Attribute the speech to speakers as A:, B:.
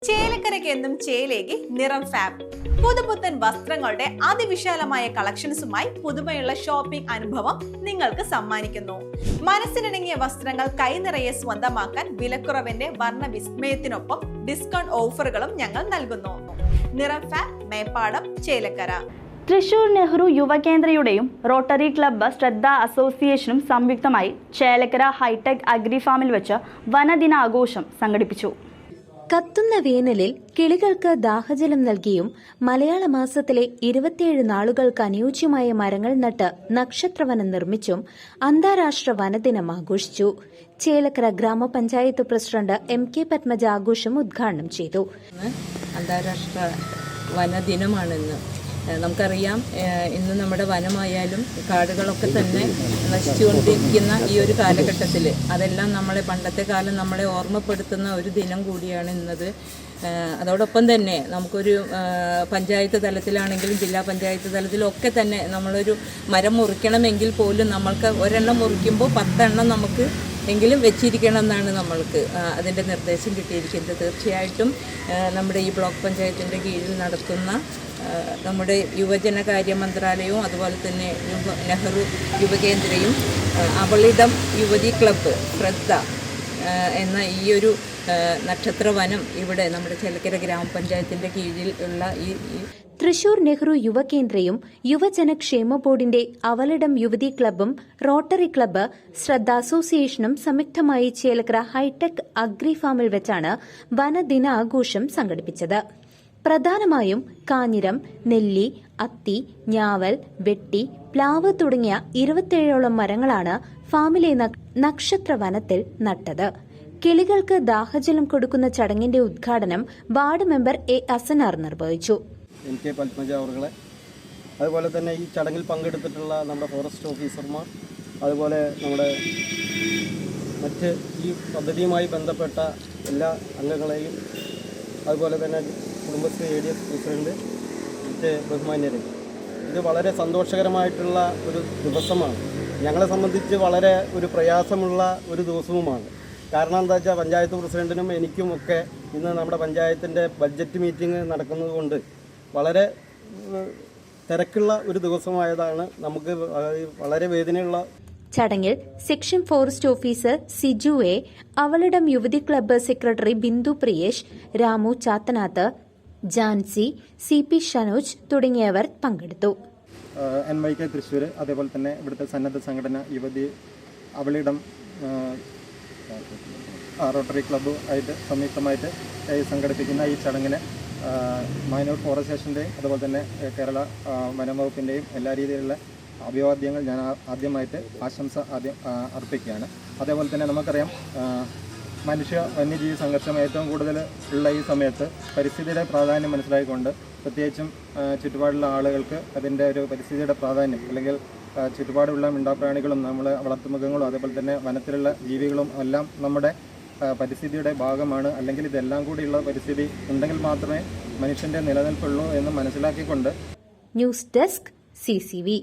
A: ചേലക്കരയ്ക്ക് എന്നും ചേലേക്ക് നിറം ഫാബ് പുതുപുത്തൻ വസ്ത്രങ്ങളുടെ അതിവിശാലമായ കളക്ഷൻസുമായി പുതുമയുള്ള ഷോപ്പിംഗ് അനുഭവം നിങ്ങൾക്ക് സമ്മാനിക്കുന്നു. മനസ്സിനിണങ്ങിയ വസ്ത്രങ്ങൾ കൈനിറയെ സ്വന്തമാക്കാൻ വിലക്കുറവിന്റെ വർണ്ണവിസ്മയത്തിനൊപ്പം ഡിസ്കൗണ്ട് ഓഫറുകളും ഞങ്ങൾ നൽകുന്നു. നിറം ഫാബ്, മേപ്പാടം, ചേലക്കര.
B: തൃശൂർ നെഹ്റു യുവകേന്ദ്രയുടെയും റോട്ടറി ക്ലബ്ബ് ശ്രദ്ധ അസോസിയേഷനും സംയുക്തമായി ചേലക്കര ഹൈടെക് അഗ്രി ഫാമിൽ വെച്ച് വനദിനാഘോഷം സംഘടിപ്പിച്ചു.
C: കത്തുന്ന വേനലിൽ കിളികൾക്ക് ദാഹജലം നൽകിയും മലയാള മാസത്തിലെ 27 നാളുകൾക്ക് അനുയോജ്യമായ മരങ്ങൾ നട്ട് നക്ഷത്രവനം നിർമ്മിച്ചും അന്താരാഷ്ട്ര വനദിനം ആഘോഷിച്ചു. ചേലക്കര ഗ്രാമപഞ്ചായത്ത് പ്രസിഡന്റ് MK പത്മജ ആഘോഷം ഉദ്ഘാടനം ചെയ്തു.
D: അന്താരാഷ്ട്ര വനദിനമാണെന്ന് നമുക്കറിയാം. ഇന്ന് നമ്മുടെ വനമായാലും കാടുകളൊക്കെ തന്നെ നശിച്ചുകൊണ്ടിരിക്കുന്ന ഈ ഒരു കാലഘട്ടത്തിൽ അതെല്ലാം നമ്മളെ പണ്ടത്തെ കാലം നമ്മളെ ഓർമ്മപ്പെടുത്തുന്ന ഒരു ദിനം കൂടിയാണ് ഇന്നത്. അതോടൊപ്പം തന്നെ നമുക്കൊരു പഞ്ചായത്ത് തലത്തിലാണെങ്കിലും ജില്ലാ പഞ്ചായത്ത് തലത്തിലൊക്കെ തന്നെ നമ്മളൊരു മരം മുറിക്കണമെങ്കിൽ പോലും നമ്മൾക്ക് ഒരെണ്ണം മുറിക്കുമ്പോൾ 10 എണ്ണം നമുക്ക് എങ്കിലും വെച്ചിരിക്കണം എന്നാണ് നമ്മൾക്ക് അതിൻ്റെ നിർദ്ദേശം കിട്ടിയിരിക്കുന്നത്. തീർച്ചയായിട്ടും നമ്മുടെ ഈ ബ്ലോക്ക് പഞ്ചായത്തിൻ്റെ കീഴിൽ നടത്തുന്ന നമ്മുടെ യുവജനകാര്യ മന്ത്രാലയവും അതുപോലെ തന്നെ നെഹ്റു യുവകേന്ദ്രയും അവളിടം യുവതി ക്ലബ്ബ് ശ്രദ്ധ എന്ന ഈ ഒരു നക്ഷത്രവനം ഇവിടെ നമ്മുടെ ചേലക്കര ഗ്രാമപഞ്ചായത്തിൻ്റെ കീഴിൽ ഉള്ള ഈ
C: തൃശൂർ നെഹ്റു യുവകേന്ദ്രയും യുവജനക്ഷേമ ബോർഡിന്റെ അവളിടം യുവതി ക്ലബ്ബും റോട്ടറി ക്ലബ്ബ് ശ്രദ്ധ അസോസിയേഷനും സംയുക്തമായി ചേലക്കര ഹൈടെക് അഗ്രി ഫാമിൽ വെച്ചാണ് വനദിനാഘോഷം സംഘടിപ്പിച്ചത്. പ്രധാനമായും കാഞ്ഞിരം, നെല്ലി, അത്തി, ഞാവൽ, വെട്ടി, പ്ലാവ് തുടങ്ങിയ 27ഓളം മരങ്ങളാണ് ഫാമിലെ നക്ഷത്രവനത്തിൽ നട്ടത്. കിളികൾക്ക് ദാഹജലം കൊടുക്കുന്ന ചടങ്ങിന്റെ ഉദ്ഘാടനം വാർഡ് മെമ്പർ A. അസനാർ നിർവഹിച്ചു.
E: MK പത്മജ അവர்களെ, അതുപോലെ തന്നെ ഈ ചടങ്ങിൽ പങ്കെടുത്തിട്ടുള്ള നമ്മുടെ ഫോറസ്റ്റ് ഓഫീസർമാർ, അതുപോലെ നമ്മുടെ മറ്റ് ഈ പദ്ധതിയുമായി ബന്ധപ്പെട്ട എല്ലാ അംഗങ്ങളെയും, അതുപോലെ തന്നെ കുടുംബശ്രീ ADS പ്രസിഡന്റ്, മറ്റ് ബഹുമാന്യരെ, ഇത് വളരെ സന്തോഷകരമായിട്ടുള്ള ഒരു ദിവസമാണ്. ഞങ്ങളെ സംബന്ധിച്ച് വളരെ ഒരു പ്രയാസമുള്ള ഒരു ദിവസവുമാണ്. കാരണം എന്താ വെച്ചാൽ പഞ്ചായത്ത് പ്രസിഡന്റിനും എനിക്കുമൊക്കെ ഇന്ന് നമ്മുടെ പഞ്ചായത്തിൻ്റെ ബഡ്ജറ്റ് മീറ്റിംഗ് നടക്കുന്നത് കൊണ്ട് വളരെ തിരക്കുള്ള ഒരു ദിവസമായതാണ്. നമുക്ക് വളരെ വേദനയുള്ള
C: ചടങ്ങിൽ section forest officer Siju A, Avalidam യുവതി club secretary Bindu Priyesh, Ramu Chathanath, Jancy, CP Shanoj തുടങ്ങിയവർ പങ്കെടുത്തു.
F: NYK തൃശ്ശൂർ, അതേപോലെ തന്നെ ഇവിടുത്തെ സന്നദ്ധ സംഘടന യുവതി അവളിടം റോട്ടറി ക്ലബ്ബ് ആയിട്ട് സംയുക്തമായിട്ട് സംഘടിപ്പിക്കുന്ന ഈ ചടങ്ങിന് മൈനൂർ ഫോറസ്റ്റ് സ്റ്റേഷൻ്റെയും അതുപോലെ തന്നെ കേരള വനം വകുപ്പിൻ്റെയും എല്ലാ രീതിയിലുള്ള അഭിവാദ്യങ്ങൾ ഞാൻ ആദ്യമായിട്ട് ആശംസ അർപ്പിക്കുകയാണ്. അതേപോലെ തന്നെ നമുക്കറിയാം, മനുഷ്യ വന്യജീവി സംഘർഷം ഏറ്റവും കൂടുതൽ ഉള്ള ഈ സമയത്ത് പരിസ്ഥിതിയുടെ പ്രാധാന്യം മനസ്സിലാക്കിക്കൊണ്ട് പ്രത്യേകിച്ചും ചുറ്റുപാടുള്ള ആളുകൾക്ക് അതിൻ്റെ ഒരു പരിസ്ഥിതിയുടെ പ്രാധാന്യം, അല്ലെങ്കിൽ ചുറ്റുപാടുള്ള മിണ്ടാപ്രാണികളും നമ്മളെ വളർത്തുമൃഗങ്ങളും അതേപോലെ തന്നെ വനത്തിലുള്ള ജീവികളും എല്ലാം നമ്മുടെ പരിസ്ഥിതിയുടെ ഭാഗമാണ്. അല്ലെങ്കിൽ ഇതെല്ലാം കൂടിയുള്ള പരിസ്ഥിതി ഉണ്ടെങ്കിൽ മാത്രമേ മനുഷ്യൻ്റെ നിലനിൽപ്പുള്ളൂ എന്ന് മനസ്സിലാക്കിക്കൊണ്ട്.
C: News desk CCV.